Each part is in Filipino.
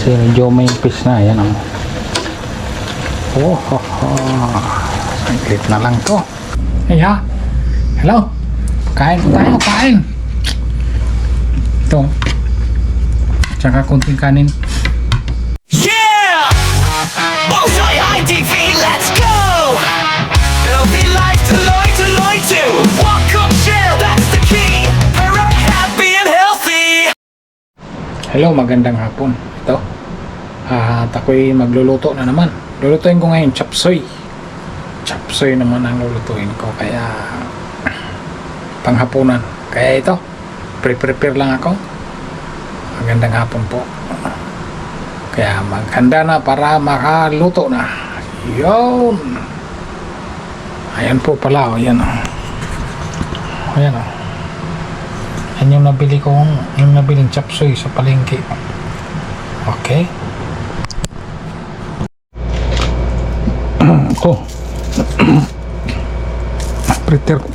kasi medyo may pis na. Yan o. Oh, ho, ho. Saglit na lang to. Hey ha. Hello. Kain po tayo. Kain. Ito. Tsaka konting kanin. Yeah! Bullseye High TV, let's go! Healthy life to loy to. Walk up, chill, that's the key. We're up, happy and healthy. Hello, magandang hapon. Ito. At ako'y magluluto na naman. Lulutuin ko ngayon chapsoy. Chapsoy naman ang lulutuin ko. Kaya panghapunan. Kaya ito, prepare lang ako. Magandang hapon po. Kaya maghanda na para makaluto na. Yun. Ayan po pala. O, ayan o. Ayan o. Yan yung nabili kong, yung nabiling chapsoy sa palengke. Okay. Ito.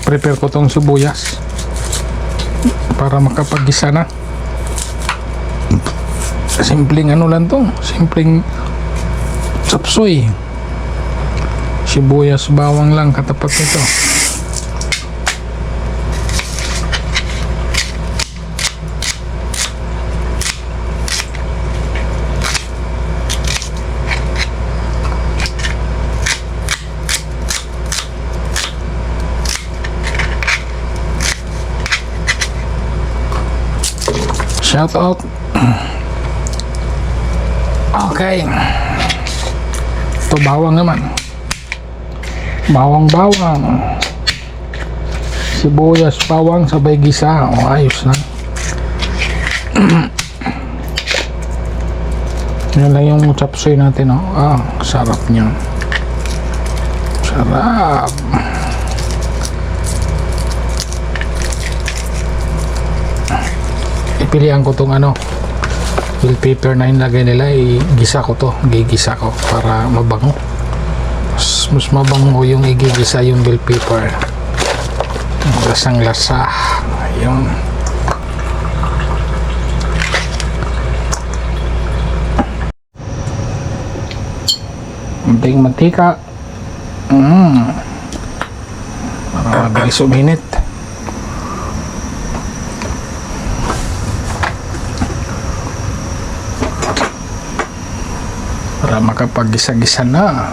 Prepare ko tong sibuyas para makapag-gisa na. Simpleng ano lang to, simpleng chapsoy. Sibuyas, bawang lang katapat nito. Shout out. Okay. Ito bawang naman. Bawang. Sibuyas, bawang sabay gisa. O, ayos na. Yan lang yung chapsoy natin. O. Ah, sarap niya. Sarap. Ipilihan ko tong ano, bell pepper na inlagay nila. Igisa ko to, gigisa ko para mabango. Mas mabango yung igigisa yung bell pepper. Lasang lasa. Ayun. Munting mantika. Para mabilis uminit. Para makapag-gisa-gisa na.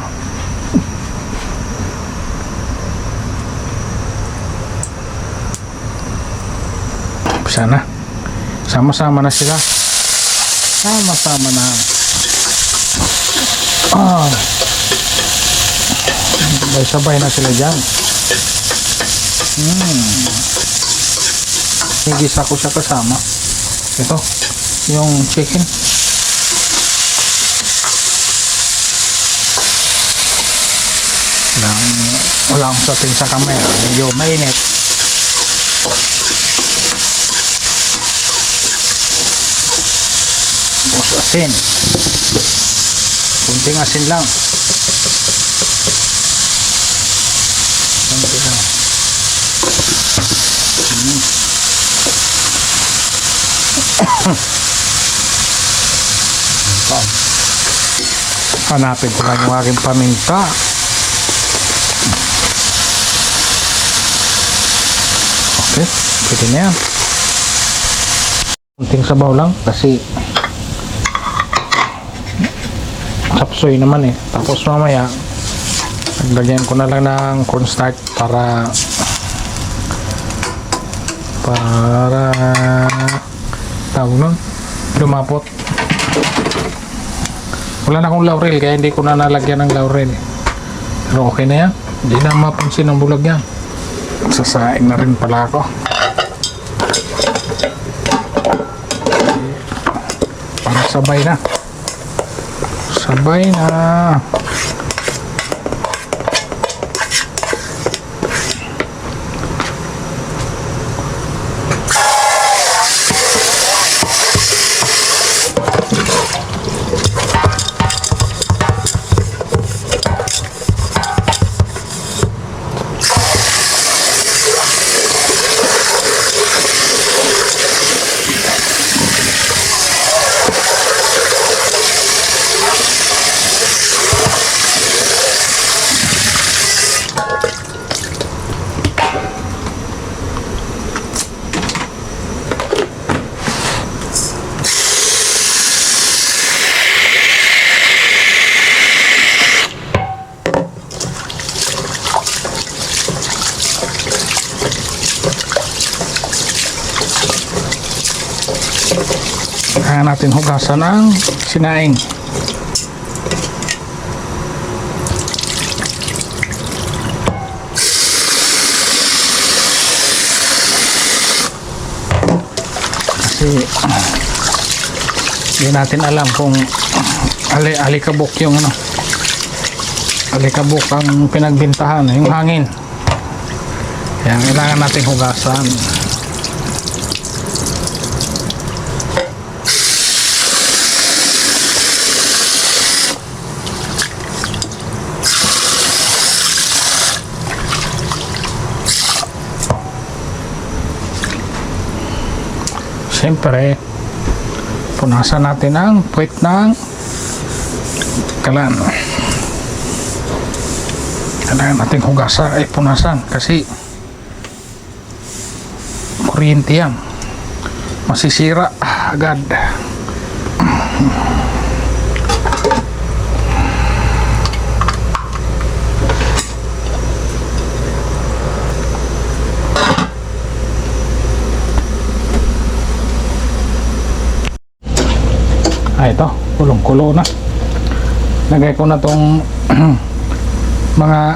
Sana sama-sama na sila. Sama-sama na. Sabay-sabay na sila dyan. Higisa ko siya kasama. Ito, yung chicken. Wala akong setting sa camera. Medyo mainit. Tapos asin. Kunting asin lang. Kunting lang. Hanapin ko lang yung aking paminta. Okay, pwede na yan. Kunting sabaw lang kasi chapsoy naman eh. Tapos mamaya naglagyan ko na lang ng cornstarch para tawag nun, lumapot. Wala na akong laurel kaya hindi ko na nalagyan ng laurel, pero okay na yan, hindi na mapansin ang bulag yan. Sasaing na rin pala ako. Para sabay na. kailangan natin hugasan ang sinaing. Kasi hindi natin alam kung alikabok yung ano, alikabok ang pinagbintahan, yung hangin. Kaya kailangan natin hugasan. Siyempre, punasan natin ang puwit ng kalan. Kailangan natin hugasan ay punasan kasi kuryente yan, masisira agad. Ito, kulong-kulo na. Lagay ko na tong mga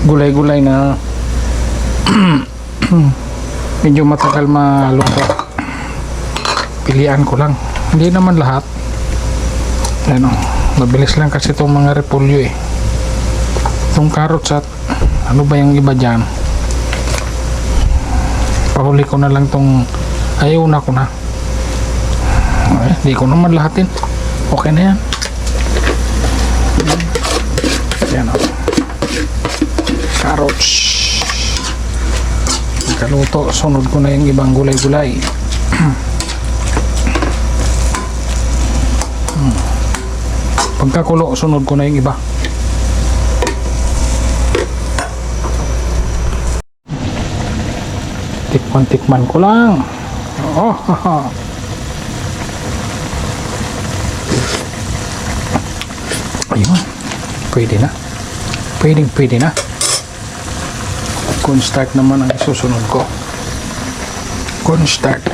gulay-gulay na medyo matagal maluto. Pilian ko lang, hindi naman lahat. Ano, mabilis lang kasi itong mga repolyo eh. Itong carrots at ano ba yung iba dyan, pahuli ko na lang tong, ayaw na ko na. Hindi ko naman lahatin, okay na yan. Yan o, carrots. Kaluto, sunod ko na yung ibang gulay-gulay. Pagkakulo, sunod ko na yung iba. Tikman ko lang. Oh, haha. Ayun, pwede na. Pwede na. Cornstarch naman ang susunod ko. Cornstarch.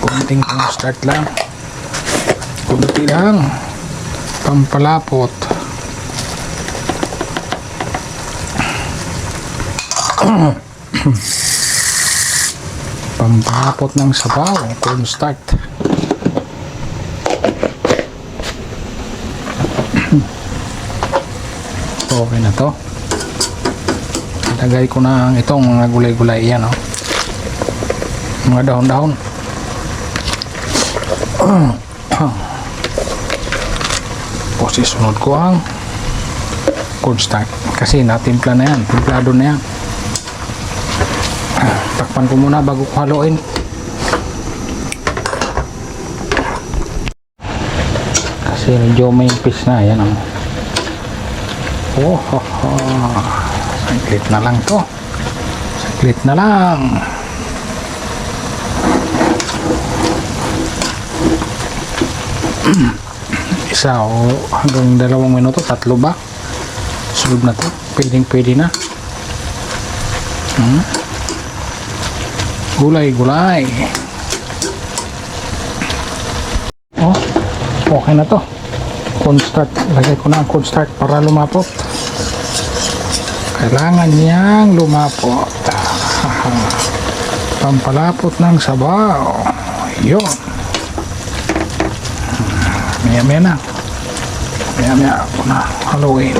Kunting cornstarch lang. Kunti lang. Pampalapot. Pampalapot ng sabaw. Cornstarch. Okay na to. Ilagay ko na itong mga gulay-gulay yan, oh. Mga dahon-dahon. Tapos isunod ko ang cornstarch kasi natimpla na yan, timplado na yan. Takpan ko muna bago ko haluin. Kasi medyo may impis na yan, oh. Oh, ho, ho. Saglit na lang to. Saglit na lang. Isa o hanggang 2 minuto, 3 ba? Sulod na to. Pwede na. Gulay. Oh, okay na to. Cornstarch, lagay ko na ang cornstarch para lumapot. Kailangan niyang lumapot. Pampalapot ng sabaw. Yun. Maya na. Maya ako na haluin.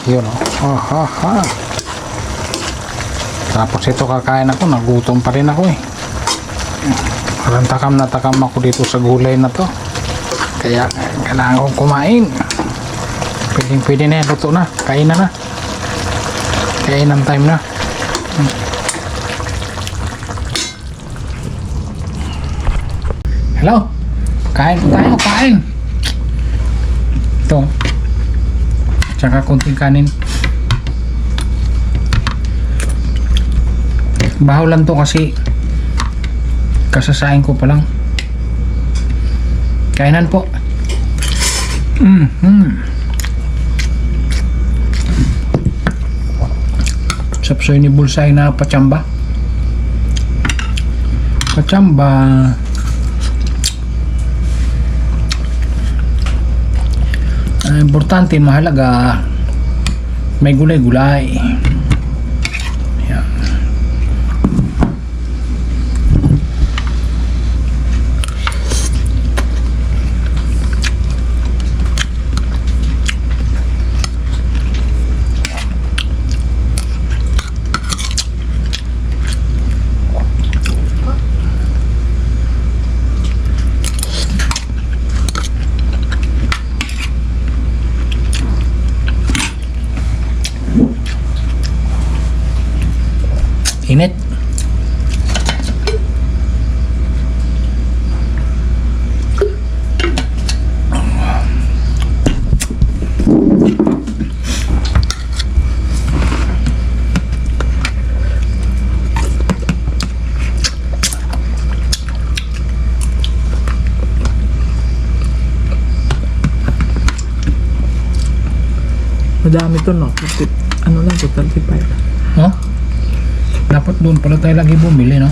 Yun, oh. Tapos ito kakain ako, nagutom pa rin ako eh. Parang takam na takam ako dito sa gulay na to. Kaya kailangan kong kumain. Pwede na yan, luto na. Kainan na. Kainan time na. Hello? Kain tayo, kain. Ito. Tsaka kunting kanin. Bahaw lang to kasi Kasasain ko pa lang. Kainan po. Sapsoy ni Bulsay na patsamba. Patsamba. Importante, mahalaga, may gulay-gulay. Yan. Init. Madami to, no? Ano lang to, 35. No? Dapat doon pala tayo lagi bumili, no?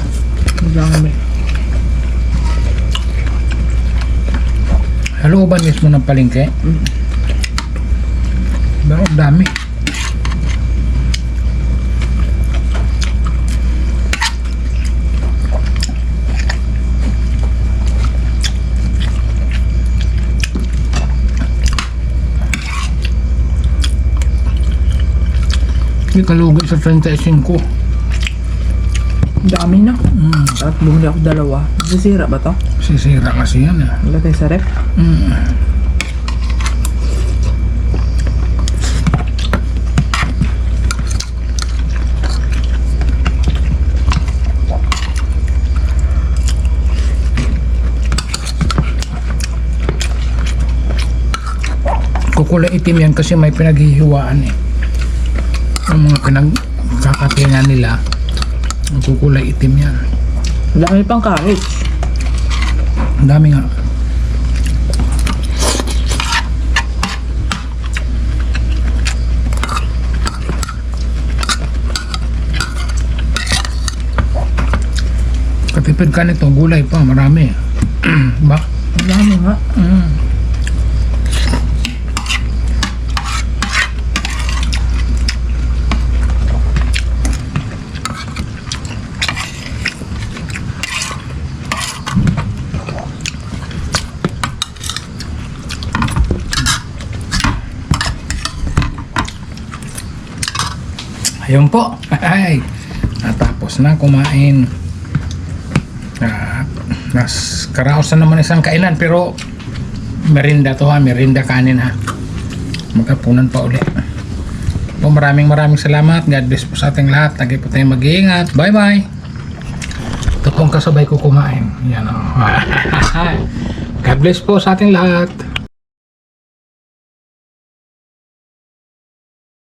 Madami. Halooban mismo ng palengke. Pero ang dami. Hindi kalugay sa 35. Dami na. At bumili ako dalawa. Sisira ba to? Sisira kasi yan, eh. Lagay sa rep. Kukulay itim yan kasi may pinaghihiwaan, eh. Ang mga pinagkakatingan nila, ang kukulay itim yan. Dami pang carrots. Ang dami nga. Katipid ka nito, gulay pa, marami. Ba? Dami nga. Ayun po. Ay, natapos na kumain. Karaos na naman isang kainan, pero merinda to ha, merinda kanin ha. Magkapunan pa uli. Po, maraming salamat. God bless po sa ating lahat. Lagi po tayong mag-iingat. Bye bye. Ito pong kasabay ko kumain. Yan o. God bless po sa ating lahat.